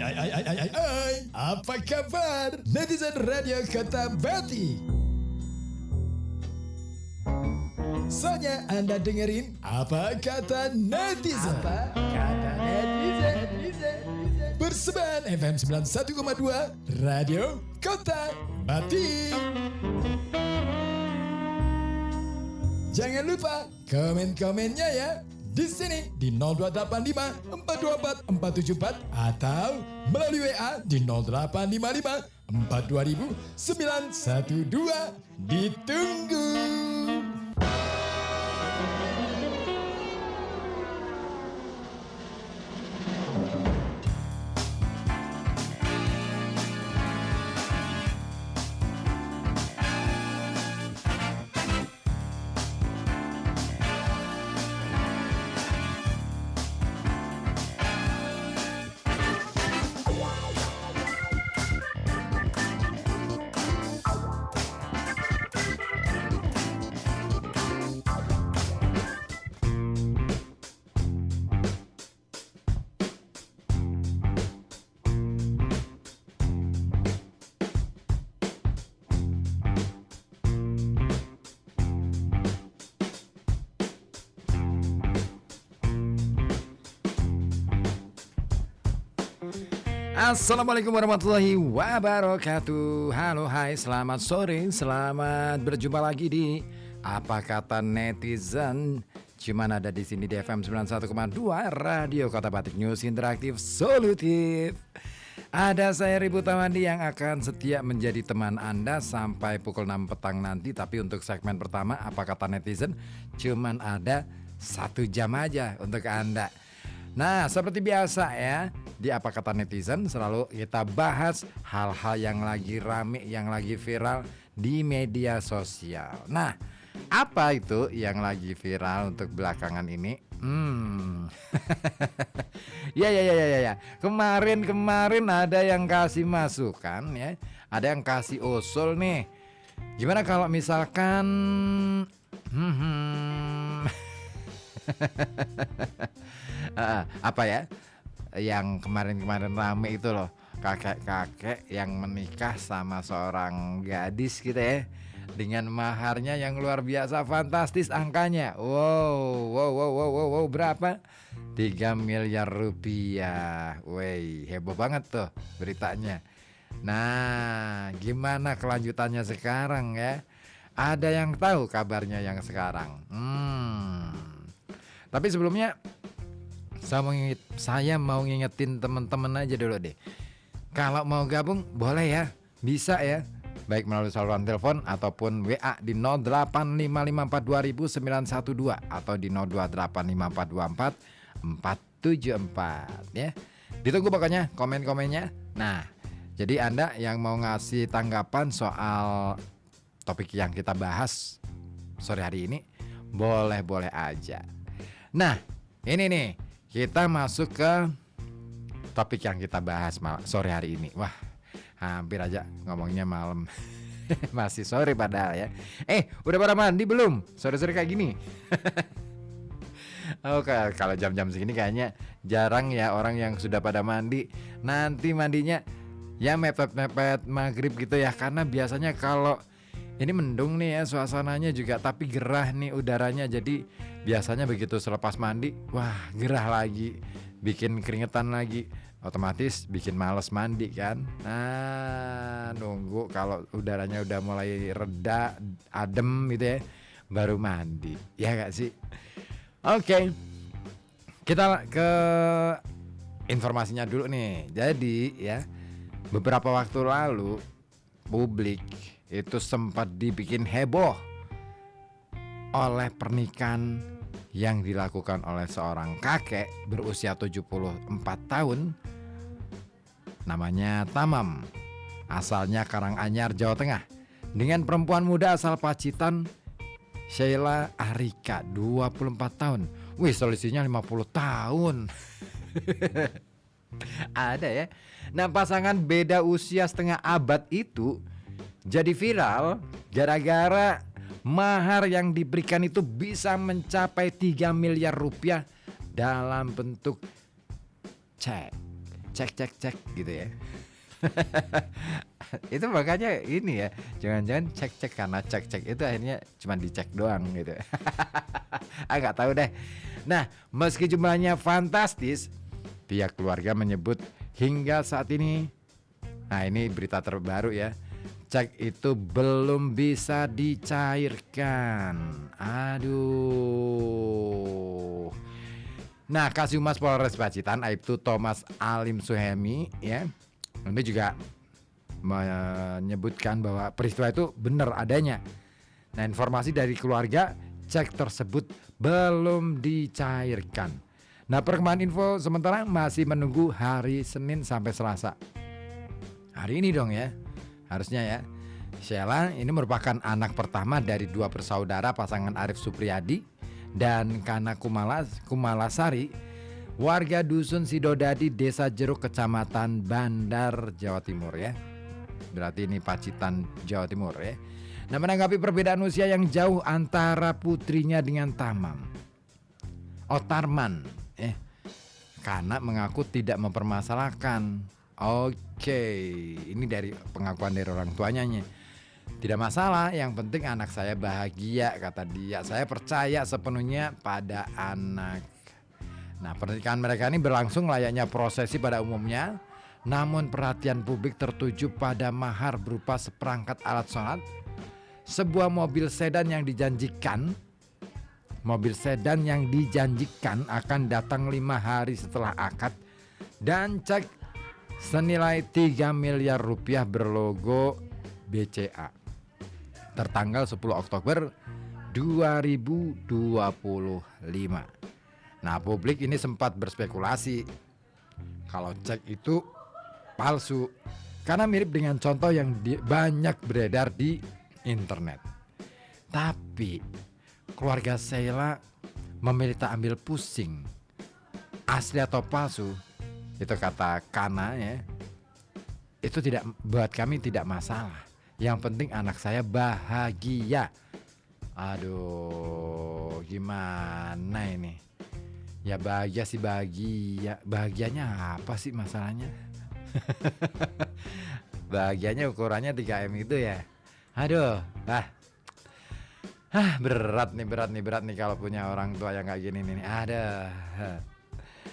Hai, apa kabar netizen Radio Kota Bati? Soalnya Anda dengerin Apa Kata Netizen. Apa Kata Netizen. Berseban FM 91,2 Radio Kota Bati. Jangan lupa komen-komennya ya. Di sini di 0285 424 474 atau melalui WA di 0855 420 912. Ditunggu. Assalamualaikum warahmatullahi wabarakatuh. Halo, hai, selamat sore, selamat berjumpa lagi di Apa Kata Netizen. Cuman ada di sini di FM 91,2 Radio Kota Batik, News Interaktif Solutif. Ada saya Ribu Tamandi yang akan setia menjadi teman Anda sampai pukul 6 petang nanti. Tapi untuk segmen pertama Apa Kata Netizen cuman ada 1 jam aja untuk Anda. Nah, seperti biasa ya, di Apa Kata Netizen selalu kita bahas hal-hal yang lagi rame, yang lagi viral di media sosial. Nah, apa itu yang lagi viral untuk belakangan ini? Ya. Kemarin ada yang kasih masukan ya, ada yang kasih usul nih. Gimana kalau misalkan apa ya, yang kemarin rame itu loh, kakek-kakek yang menikah sama seorang gadis gitu ya, dengan maharnya yang luar biasa fantastis angkanya. Wow, berapa? 3 miliar rupiah. Wey, heboh banget tuh beritanya. Nah, gimana kelanjutannya sekarang ya? Ada yang tahu kabarnya yang sekarang? Tapi sebelumnya saya mau ngingetin teman-teman aja dulu deh. Kalau mau gabung boleh ya, bisa ya, baik melalui saluran telepon ataupun WA di 0855420912 atau di 0285424474 ya. Ditunggu pokoknya komen-komennya. Nah, jadi Anda yang mau ngasih tanggapan soal topik yang kita bahas sore hari ini, boleh-boleh aja. Nah, ini nih, kita masuk ke topik yang kita bahas sore hari ini. Wah, hampir aja ngomongnya malam. Masih sore padahal ya. Udah pada mandi belum? Sore-sore kayak gini. Oke, kalau jam-jam segini kayaknya jarang ya orang yang sudah pada mandi. Nanti mandinya ya mepet-mepet maghrib gitu ya. Karena biasanya kalau ini mendung nih ya suasananya juga, tapi gerah nih udaranya. Jadi biasanya begitu selepas mandi, wah gerah lagi, bikin keringetan lagi, otomatis bikin males mandi kan. Nah, nunggu kalau udaranya udah mulai reda, adem gitu ya, baru mandi. Ya gak sih? Oke, kita ke informasinya dulu nih. Jadi ya, beberapa waktu lalu publik itu sempat dibikin heboh oleh pernikahan yang dilakukan oleh seorang kakek berusia 74 tahun, namanya Tamam, asalnya Karanganyar, Jawa Tengah, dengan perempuan muda asal Pacitan, Sheila Arika, 24 tahun. Wih, selisihnya 50 tahun. Ada ya. Nah, pasangan beda usia setengah abad itu jadi viral gara-gara mahar yang diberikan itu bisa mencapai 3 miliar rupiah dalam bentuk cek. cek gitu ya. Itu makanya ini ya, jangan-jangan cek karena cek itu akhirnya cuma dicek doang gitu. Nggak tahu deh. Nah, meski jumlahnya fantastis, pihak keluarga menyebut hingga saat ini, nah ini berita terbaru ya, cek itu belum bisa dicairkan. Aduh. Nah, Kasubmas Polres Pacitan Aibtu Thomas Alim Suhemi ya, ini juga menyebutkan bahwa peristiwa itu benar adanya. Nah, informasi dari keluarga, cek tersebut belum dicairkan. Nah, perkembangan info sementara masih menunggu hari Senin sampai Selasa. Hari ini dong ya, harusnya ya. Sheila ini merupakan anak pertama dari 2 bersaudara pasangan Arif Supriyadi dan Kana Kumalasari, warga dusun Sidodadi, Desa Jeruk, Kecamatan Bandar, Jawa Timur ya. Berarti ini Pacitan, Jawa Timur ya. Nah, menanggapi perbedaan usia yang jauh antara putrinya dengan Tarman, Kana mengaku tidak mempermasalahkan. Oke, ini dari pengakuan dari orang tuanya nih. Tidak masalah, yang penting anak saya bahagia, kata dia. Saya percaya sepenuhnya pada anak. Nah, pernikahan mereka ini berlangsung layaknya prosesi pada umumnya. Namun perhatian publik tertuju pada mahar berupa seperangkat alat sholat, sebuah mobil sedan yang dijanjikan akan datang 5 hari setelah akad, dan cek senilai 3 miliar rupiah berlogo BCA tertanggal 10 Oktober 2025. Nah, publik ini sempat berspekulasi kalau cek itu palsu karena mirip dengan contoh yang banyak beredar di internet. Tapi keluarga Sheila memilih tak ambil pusing asli atau palsu. Itu kata Kana ya. Itu buat kami tidak masalah. Yang penting anak saya bahagia. Aduh, gimana ini? Ya bahagia sih bahagia. Bahagianya apa sih masalahnya? Bahagianya ukurannya 3M itu ya. Aduh, berat nih kalau punya orang tua yang kayak gini nih. Ada.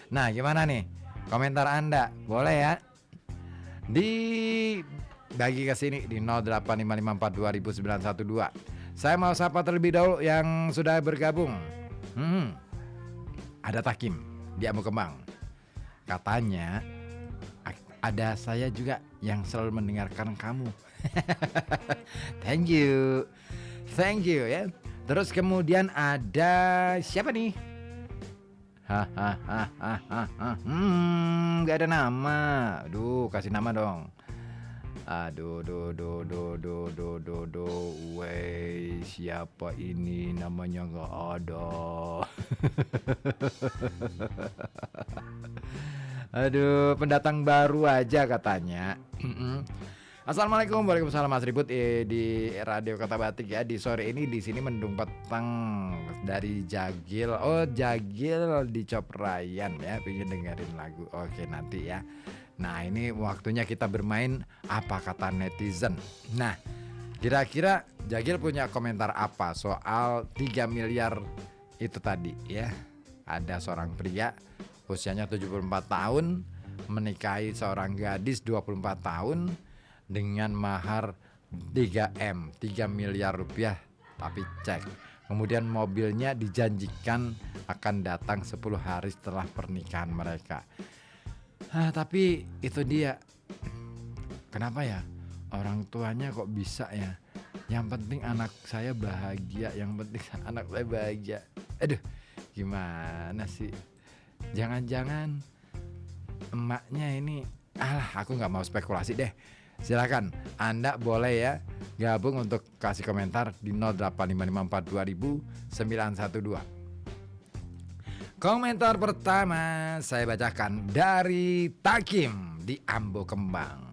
Nah, gimana nih? Komentar Anda boleh ya dibagi ke sini di 08554200912. Saya mau sapa terlebih dahulu yang sudah bergabung. Ada Takim di Ambu Kembang. Katanya ada saya juga yang selalu mendengarkan kamu. Thank you ya. Terus kemudian ada siapa nih? Gak ada nama. Aduh, kasih nama dong. Aduh, weh, siapa ini, namanya gak ada. Aduh, pendatang baru aja katanya. Assalamualaikum, waalaikumsalam Mas Ribut di Radio Kota Batik ya. Di sore ini di sini mendung petang dari Jagil. Oh, Jagil di Cop Rayan ya, pengen dengerin lagu. Oke, nanti ya. Nah, ini waktunya kita bermain apa kata netizen. Nah, kira-kira Jagil punya komentar apa soal 3 miliar itu tadi ya. Ada seorang pria usianya 74 tahun menikahi seorang gadis 24 tahun dengan mahar 3M, 3 miliar rupiah, tapi cek. Kemudian mobilnya dijanjikan akan datang 10 hari setelah pernikahan mereka. Tapi itu dia. Kenapa ya? Orang tuanya kok bisa ya? Yang penting anak saya bahagia, Aduh, gimana sih? Jangan-jangan emaknya ini, aku nggak mau spekulasi deh. Silakan Anda boleh ya gabung untuk kasih komentar di 08554200912. Komentar pertama saya bacakan dari Takim di Ambo Kembang.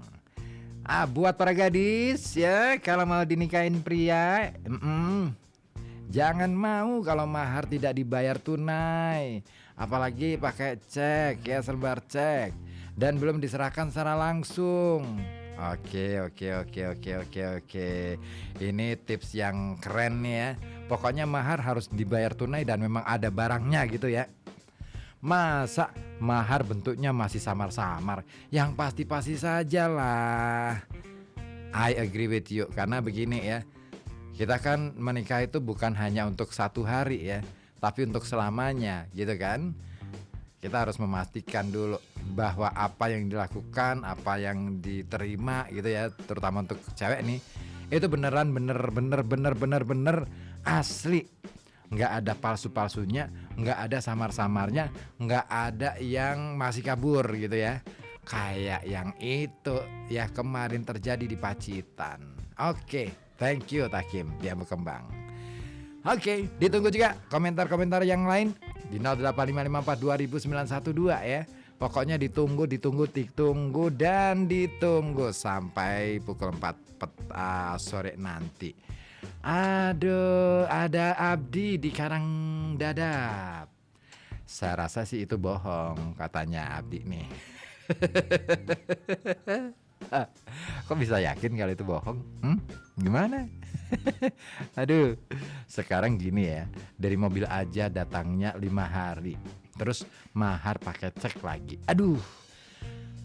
Buat para gadis ya, kalau mau dinikahin pria, jangan mau kalau mahar tidak dibayar tunai, apalagi pakai cek ya, sebar cek. dan belum diserahkan secara langsung. Oke. Ini tips yang keren nih ya. Pokoknya mahar harus dibayar tunai dan memang ada barangnya gitu ya. Masa mahar bentuknya masih samar-samar? Yang pasti-pasti saja lah. I agree with you. Karena begini ya, kita kan menikah itu bukan hanya untuk 1 hari ya, tapi untuk selamanya gitu kan. Kita harus memastikan dulu bahwa apa yang dilakukan, apa yang diterima gitu ya, terutama untuk cewek nih, itu beneran bener asli. Nggak ada palsu-palsunya, nggak ada samar-samarnya, nggak ada yang masih kabur gitu ya. Kayak yang itu ya kemarin terjadi di Pacitan. Oke, thank you Takim, dia berkembang. Oke, ditunggu juga komentar-komentar yang lain di 08554200912 ya. Pokoknya ditunggu dan ditunggu sampai pukul 4 sore nanti. Aduh, ada Abdi di Karang Dadap. Saya rasa sih itu bohong katanya Abdi nih. Kok bisa yakin kalau itu bohong? Gimana? Aduh, sekarang gini ya, dari mobil aja datangnya 5 hari. Terus mahar pakai cek lagi. Aduh,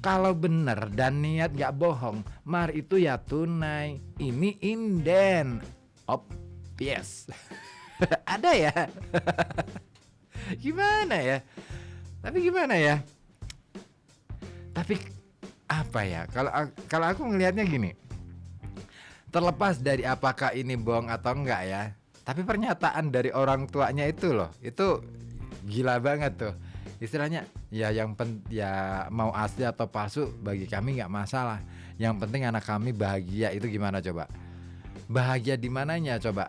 kalau bener dan niat gak bohong, mahar itu ya tunai. Ini inden. Yes. Ada ya. Gimana ya? Tapi apa ya? Kalau aku ngelihatnya gini. Terlepas dari apakah ini bohong atau enggak ya, tapi pernyataan dari orang tuanya itu loh, itu gila banget tuh. Istilahnya ya ya mau asli atau palsu bagi kami nggak masalah. Yang penting anak kami bahagia. Itu gimana coba? Bahagia di mananya coba?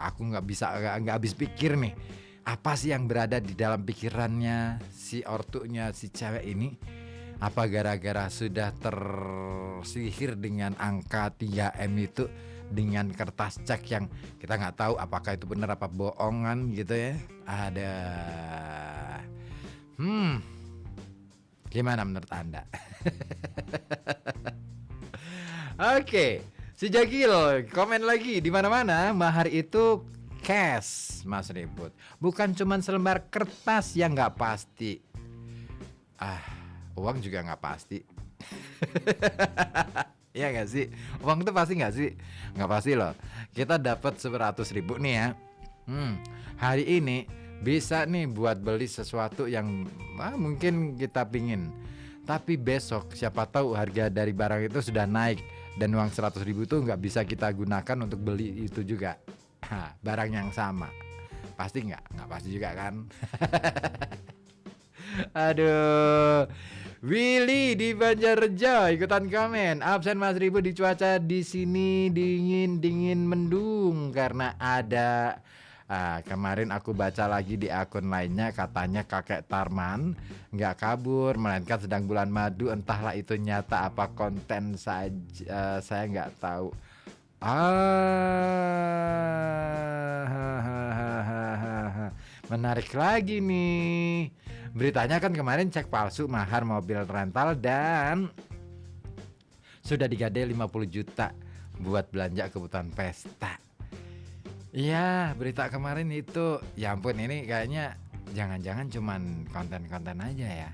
Aku nggak habis pikir nih. Apa sih yang berada di dalam pikirannya si ortunya si cewek ini? Apa gara-gara sudah tersihir dengan angka 3M itu, dengan kertas cek yang kita nggak tahu apakah itu benar apa bohongan gitu ya? Ada. Gimana menurut Anda? Oke. Si Jagil komen lagi di mana-mana, mahar itu cash, Mas Ribut. Bukan cuman selembar kertas yang nggak pasti. Uang juga nggak pasti. Iya nggak sih? Uang itu pasti nggak sih? Nggak pasti loh. Kita dapat 100.000 nih ya. Hari ini bisa nih buat beli sesuatu yang mungkin kita pingin. Tapi besok siapa tahu harga dari barang itu sudah naik. Dan uang 100.000 itu nggak bisa kita gunakan untuk beli itu juga. Barang yang sama. Pasti nggak pasti juga kan. Aduh. Willy di Banjarjo ikutan komen. Absen Mas Ribu di cuaca di sini dingin mendung karena ada. Kemarin aku baca lagi di akun lainnya katanya kakek Tarman nggak kabur melainkan sedang bulan madu, entahlah itu nyata apa konten saja, saya nggak tahu. Menarik lagi nih beritanya, kan kemarin cek palsu mahar mobil rental dan sudah digadai 50 juta buat belanja kebutuhan pesta. Iya, berita kemarin itu, ya ampun, ini kayaknya jangan-jangan cuman konten-konten aja ya.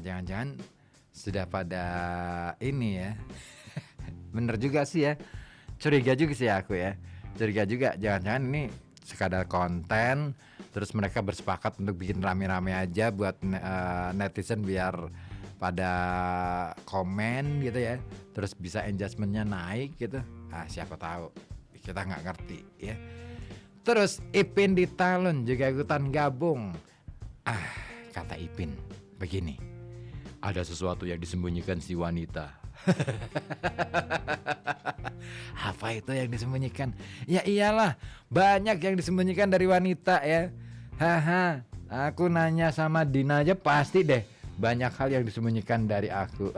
Jangan-jangan sudah pada ini ya. Bener juga sih ya. Curiga juga sih aku ya. Curiga juga, jangan-jangan ini sekadar konten, terus mereka bersepakat untuk bikin rame-rame aja buat netizen biar pada komen gitu ya. Terus bisa engagementnya naik gitu. Siapa tahu. Kita nggak ngerti ya. Terus Ipin di Talun juga ikutan gabung. Kata Ipin begini, ada sesuatu yang disembunyikan si wanita. Apa itu yang disembunyikan? Ya iyalah, banyak yang disembunyikan dari wanita ya. Aku nanya sama Dina aja pasti deh banyak hal yang disembunyikan dari aku.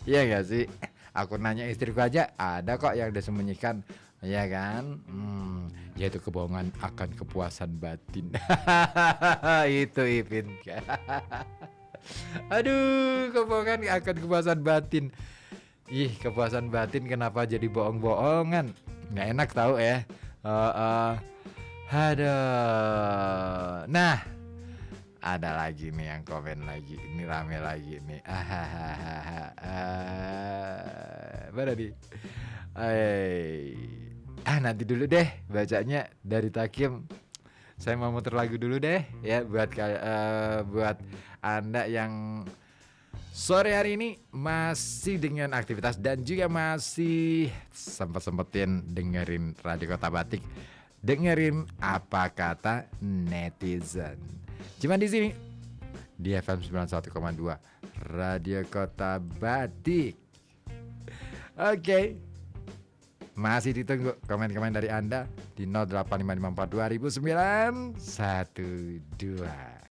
Iya gak sih? Aku nanya istriku aja ada kok yang disembunyikan. Iya kan? Yaitu kebohongan akan kepuasan batin. Itu Ipin. Aduh, kebohongan akan kepuasan batin. Ih, kepuasan batin kenapa jadi bohong-bohongan? Nggak enak tahu ya. Aduh. Nah, ada lagi nih yang komen lagi. Ini rame lagi nih. Mana nih? Nanti dulu deh bacanya dari Takim. Saya mau muter lagu dulu deh ya buat Anda yang sore hari ini masih dengan aktivitas dan juga masih sempetin dengerin Radio Kota Batik. Dengerin apa kata netizen. Cuma di sini di FM 91,2 Radio Kota Batik. Oke. Masih ditunggu komen-komen dari Anda di 085542 2009 12.